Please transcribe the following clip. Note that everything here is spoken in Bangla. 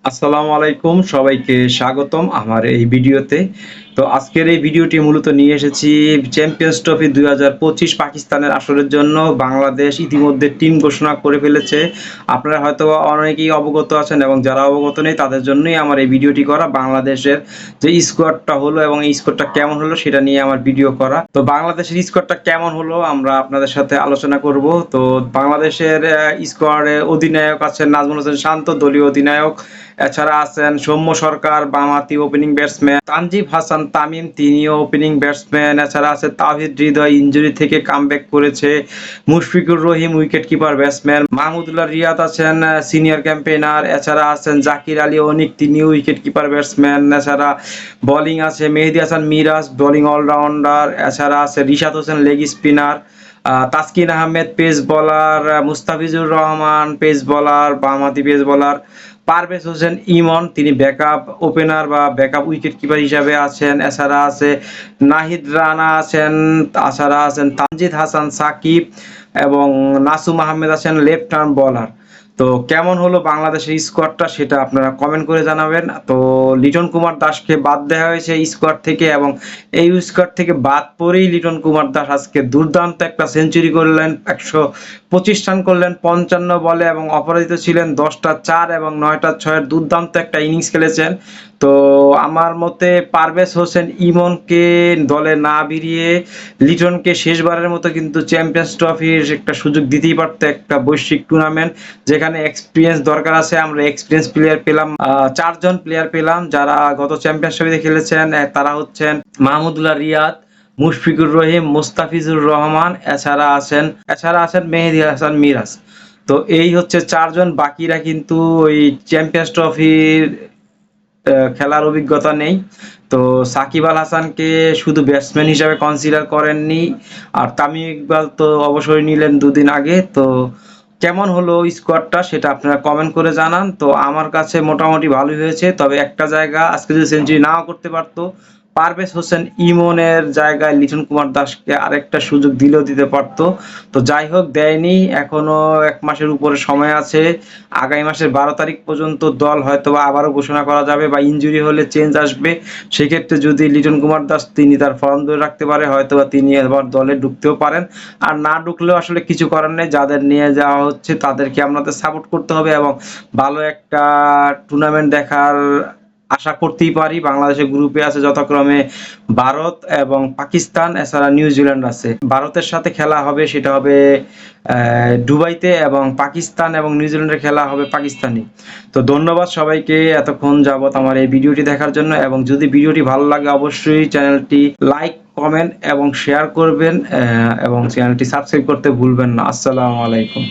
আসসালামু আলাইকুম, সবাইকে স্বাগতম আমার এই ভিডিওতে। তো আজকের এই ভিডিওটি মূলত নিয়ে এসেছি চ্যাম্পিয়ন্স ট্রফি ২০২৫ পাকিস্তানের আসরের জন্য। বাংলাদেশ ইতিমধ্যে টিম ঘোষণা করে ফেলেছে। আপনারা হয়তো অনেকেই অবগত আছেন এবং যারা অবগত নেই তাদের জন্যই আমার এই ভিডিওটি করা। বাংলাদেশের যে স্কোয়াডটা হলো এবং এই স্কোয়াডটা কেমন হলো সেটা নিয়ে আমার ভিডিও করা। তো বাংলাদেশের স্কোয়াডটা কেমন হলো আমরা আপনাদের সাথে আলোচনা করব। তো বাংলাদেশের স্কোয়াডে অধিনায়ক আছেন নাজমুল হোসেন শান্ত, দলীয় অধিনায়ক। এছাড়া আছেন সৌম্য সরকার, বামহাতি ওপেনিং ব্যাটসম্যান। তানজিব হাসান তামিম, তিনিও ওপেনিং ব্যাটসম্যান। এছাড়া আছে তাওহিদ হৃদয়, ইনজুরি থেকে কামব্যাক করেছে। Mushfiqur Rahim, wicket keeper batsman. Mahmudullah Riyad আছেন সিনিয়র ক্যাম্পেইনার। এছাড়া আছেন জাকির আলী অনিক, তিনিও উইকেট কিপার ব্যাটসম্যান। এছাড়া বোলিং আছে মেহেদী হাসান মিরাজ, বোলিং অলরাউন্ডার। এছাড়া আছে Rishad Hossain, leg spinner. Taskin Ahmed pace bowler, Mustafizur Rahman pace bowler, বামহাতি পেস বোলার। পারভেজ হোসেন ইমন, তিনি ব্যাকআপ ওপেনার বা ব্যাকআপ উইকেট কিপার হিসাবে আছেন। এছাড়া আছে নাহিদ রানা আছেন। তাছাড়া আছেন তানজিদ হাসান সাকিব এবং নাসুম আহমেদ আছেন লেফট আর্ম বোলার। তো কেমন হলো বাংলাদেশের স্কোয়াডটা সেটা আপনারা কমেন্ট করে জানাবেন। তো লিটন কুমার দাসকে বাদ দেওয়া হয়েছে এই স্কোয়াড থেকে এবং এই স্কোয়াড থেকে বাদ পড়েই লিটন কুমার দাস আজকে দুর্দান্ত একটা সেঞ্চুরি করলেন, ১২৫ রান করলেন ৫৫ বলে এবং অপরাজিত ছিলেন ১০টা ৪ এবং ৯টা ৬-এর দুর্দান্ত একটা ইনিংস খেলেছেন। তো আমার মতে পারভেজ হোসেন ইমনকে দলে না ভিড়িয়ে লিটনকে শেষবারের মতো কিন্তু চ্যাম্পিয়ন্স ট্রফির একটা সুযোগ দিতেই পারতো। একটা বৈশ্বিক টুর্নামেন্ট যেখানে এক্সপিরিয়েন্স দরকার আছে, আমরা এক্সপিরিয়েন্স প্লেয়ার পেলাম। ৪ জন প্লেয়ার পেলাম যারা গত চ্যাম্পিয়ন্স ট্রফিতে খেলেছেন। তারা হচ্ছেন মাহমুদুল্লাহ রিয়াদ, মুশফিকুর রহিম, মুস্তাফিজুর রহমান। এছাড়া আছেন মেহেদী হাসান মিরাজ। তো এই হচ্ছে ৪ জন। বাকিরা কিন্তু ওই চ্যাম্পিয়ন্স ট্রফির খেলার অভিজ্ঞতা নেই। তো সাকিব আল হাসানকে শুধু ব্যাটসম্যান হিসাবে কনসিডার করেননি, আর তামিম ইকবাল তো অবসর নিলেন ২ দিন আগে। তো কেমন হলো স্কোয়াডটা সেটা আপনারা কমেন্ট করে জানান। তো আমার কাছে মোটামুটি ভালোই হয়েছে, তবে একটা জায়গা আজকে যদি সেঞ্চুরি নাও করতে পারতো, পারভেজ হোসেন ইমনের জায়গায় লিটন কুমার দাসকে আরেকটা সুযোগ দিলেও দিতে পারতো। তো যাই হোক, দেয়নি। এখনো ১ মাসের উপরে সময় আছে। আগামী মাসের ১২ তারিখ পর্যন্ত দল হয়তোবা আবারও ঘোষণা করা যাবে বা ইনজুরি হলে চেঞ্জ আসবে। সেক্ষেত্রে যদি লিটন কুমার দাস তিনি তার ফর্ম ধরে রাখতে পারে, হয়তোবা তিনি এবার দলে ঢুকতেও পারেন। আর না ঢুকলেও আসলে কিছু করার নেই। যাদের নিয়ে যাওয়া হচ্ছে তাদেরকে আপনাদের সাপোর্ট করতে হবে এবং ভালো একটা টুর্নামেন্ট দেখার আশা করতেই পারি। বাংলাদেশের গ্রুপে আছে যথাক্রমে ভারত এবং পাকিস্তান, এছাড়া নিউজিল্যান্ড আছে। ভারতের সাথে খেলা হবে, সেটা হবে দুবাইতে, এবং পাকিস্তান এবং নিউজিল্যান্ডের খেলা হবে পাকিস্তানে। তো ধন্যবাদ সবাইকে এতক্ষণ যাবত আমার এই ভিডিওটি দেখার জন্য, এবং যদি ভিডিওটি ভালো লাগে অবশ্যই চ্যানেলটি লাইক, কমেন্ট এবং শেয়ার করবেন এবং চ্যানেলটি সাবস্ক্রাইব করতে ভুলবেন না। আসসালামু আলাইকুম।